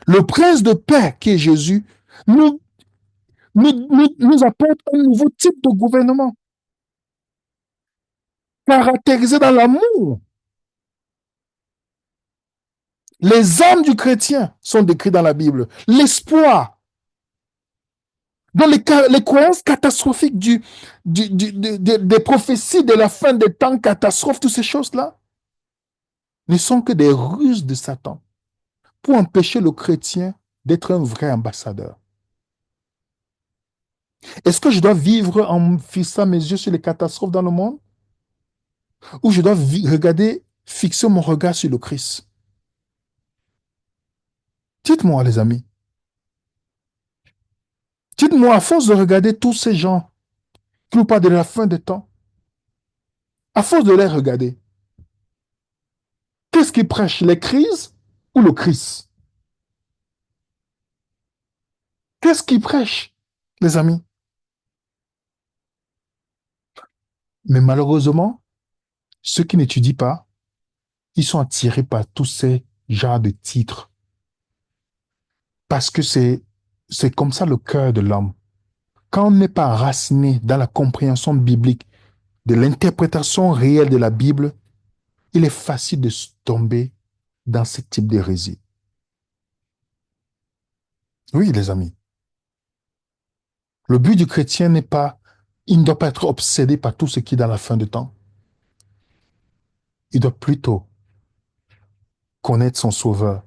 le prince de paix qui est Jésus nous, nous apporte un nouveau type de gouvernement caractérisé dans l'amour. Les âmes du chrétien sont décrites dans la Bible. L'espoir, dans les croyances catastrophiques des prophéties de la fin des temps, catastrophes, toutes ces choses-là, ne sont que des ruses de Satan pour empêcher le chrétien d'être un vrai ambassadeur. Est-ce que je dois vivre en fixant mes yeux sur les catastrophes dans le monde ou je dois regarder, fixer mon regard sur le Christ? Dites-moi, les amis. Dites-moi, à force de regarder tous ces gens qui nous parlent de la fin des temps, à force de les regarder, qu'est-ce qu'ils prêchent? Les crises ou le Christ? Qu'est-ce qu'ils prêchent, les amis? Mais malheureusement, ceux qui n'étudient pas, ils sont attirés par tous ces genres de titres. Parce que c'est comme ça le cœur de l'homme. Quand on n'est pas enraciné dans la compréhension biblique, de l'interprétation réelle de la Bible, il est facile de tomber dans ce type d'hérésie. Oui, les amis. Le but du chrétien n'est pas, il ne doit pas être obsédé par tout ce qui est dans la fin de temps. Il doit plutôt connaître son sauveur,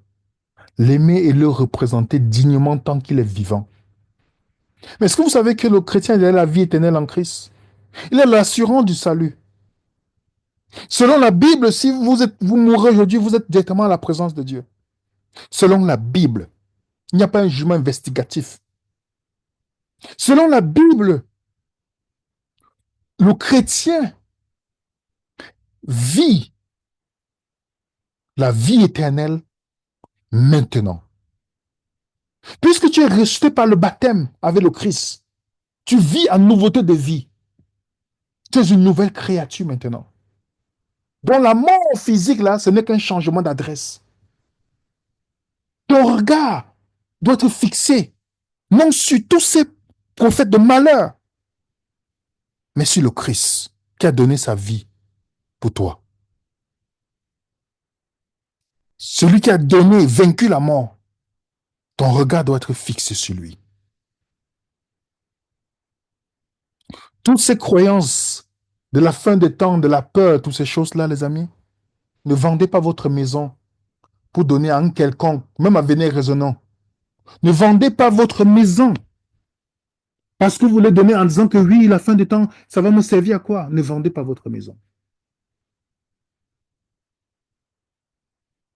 l'aimer et le représenter dignement tant qu'il est vivant. Mais est-ce que vous savez que le chrétien il a la vie éternelle en Christ? Il a l'assurance du salut. Selon la Bible, si vous mourrez aujourd'hui, vous êtes directement à la présence de Dieu. Selon la Bible, il n'y a pas un jugement investigatif. Selon la Bible, le chrétien vit la vie éternelle maintenant. Puisque tu es ressuscité par le baptême avec le Christ, tu vis en nouveauté de vie. Tu es une nouvelle créature maintenant. Donc la mort physique, là, ce n'est qu'un changement d'adresse. Ton regard doit être fixé, non sur tous ces prophètes de malheur, mais sur le Christ qui a donné sa vie pour toi. Celui qui a donné, vaincu la mort, ton regard doit être fixé sur lui. Toutes ces croyances de la fin des temps, de la peur, toutes ces choses-là, les amis, ne vendez pas votre maison pour donner à un quelconque, même à venir raisonnant. Ne vendez pas votre maison parce que vous voulez donner en disant que oui, la fin des temps, ça va me servir à quoi? Ne vendez pas votre maison.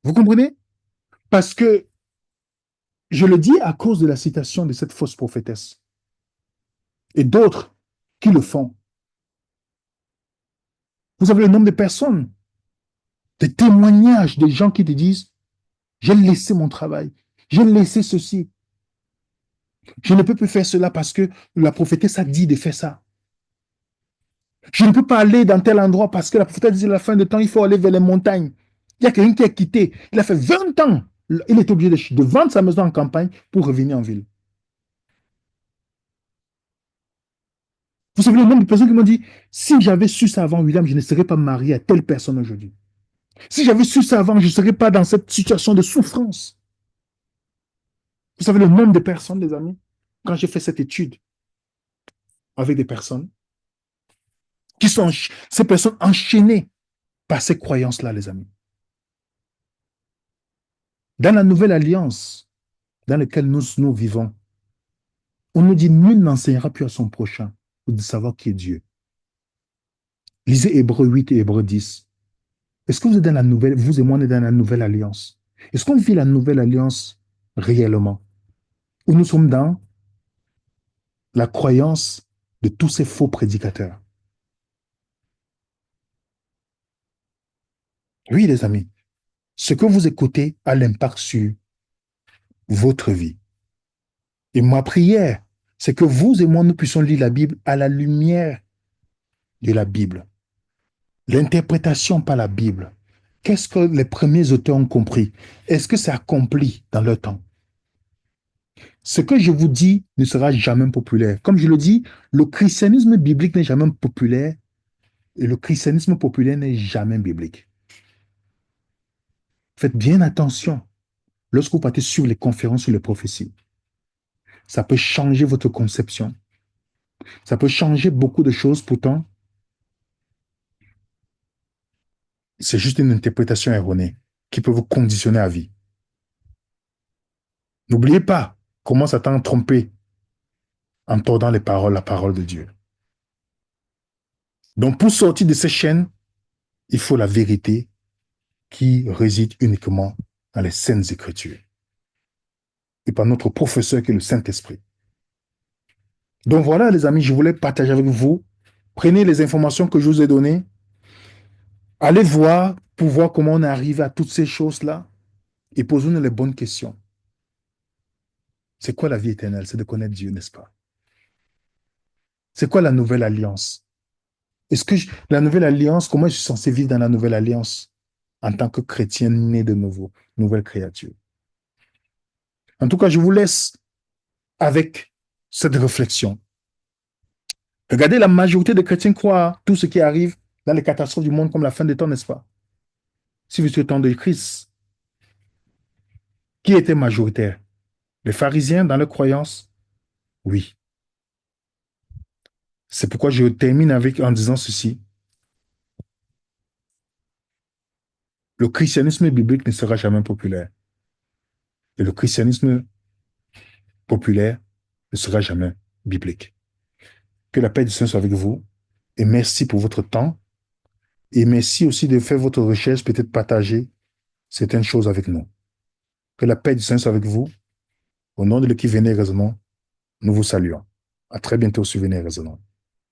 Vous comprenez? Parce que je le dis à cause de la citation de cette fausse prophétesse et d'autres qui le font. Vous avez le nombre de personnes, des témoignages des gens qui te disent, j'ai laissé mon travail, j'ai laissé ceci, je ne peux plus faire cela parce que la prophétesse a dit de faire ça. Je ne peux pas aller dans tel endroit parce que la prophétesse dit à la fin de temps, il faut aller vers les montagnes. Il y a quelqu'un qui a quitté. Il a fait 20 ans. Il est obligé de vendre sa maison en campagne pour revenir en ville. Vous savez le nombre de personnes qui m'ont dit, si j'avais su ça avant, William, je ne serais pas marié à telle personne aujourd'hui. Si j'avais su ça avant, je ne serais pas dans cette situation de souffrance. Vous savez le nombre de personnes, les amis, quand j'ai fait cette étude avec des personnes, qui sont ces personnes enchaînées par ces croyances-là, les amis. Dans la nouvelle alliance dans laquelle nous vivons, on nous dit nul n'enseignera plus à son prochain de savoir qui est Dieu. Lisez Hébreux 8 et Hébreux 10. Est-ce que vous êtes dans la nouvelle, vous et moi, on est dans la nouvelle alliance? Est-ce qu'on vit la nouvelle alliance réellement? Ou nous sommes dans la croyance de tous ces faux prédicateurs. Oui, les amis, ce que vous écoutez a l'impact sur votre vie. Et ma prière, c'est que vous et moi, nous puissions lire la Bible à la lumière de la Bible. L'interprétation par la Bible. Qu'est-ce que les premiers auteurs ont compris? Est-ce que c'est accompli dans leur temps? Ce que je vous dis ne sera jamais populaire. Comme je le dis, le christianisme biblique n'est jamais populaire et le christianisme populaire n'est jamais biblique. Faites bien attention lorsque vous partez sur les conférences sur les prophéties. Ça peut changer votre conception. Ça peut changer beaucoup de choses. Pourtant, c'est juste une interprétation erronée qui peut vous conditionner à vie. N'oubliez pas comment Satan a trompé en tordant la parole de Dieu. Donc, pour sortir de ces chaînes, il faut la vérité qui réside uniquement dans les saintes écritures et par notre professeur qui est le Saint-Esprit. Donc voilà, les amis, je voulais partager avec vous. Prenez les informations que je vous ai données. Allez voir pour voir comment on arrive à toutes ces choses-là et posez-nous les bonnes questions. C'est quoi la vie éternelle? C'est de connaître Dieu, n'est-ce pas? C'est quoi la nouvelle alliance? La nouvelle alliance, comment je suis censé vivre dans la nouvelle alliance en tant que chrétien né de nouveau, nouvelle créature? En tout cas, je vous laisse avec cette réflexion. Regardez, la majorité des chrétiens croient à tout ce qui arrive dans les catastrophes du monde comme la fin des temps, n'est-ce pas? Si vous êtes au temps de Christ, qui était majoritaire? Les pharisiens dans leurs croyances? Oui. C'est pourquoi je termine en disant ceci. Le christianisme biblique ne sera jamais populaire. Et le christianisme populaire ne sera jamais biblique. Que la paix du Seigneur soit avec vous. Et merci pour votre temps. Et merci aussi de faire votre recherche, peut-être partager certaines choses avec nous. Que la paix du Seigneur soit avec vous. Au nom de l'équipe Venez Raisonnons, nous vous saluons. À très bientôt sur Venez Raisonnons.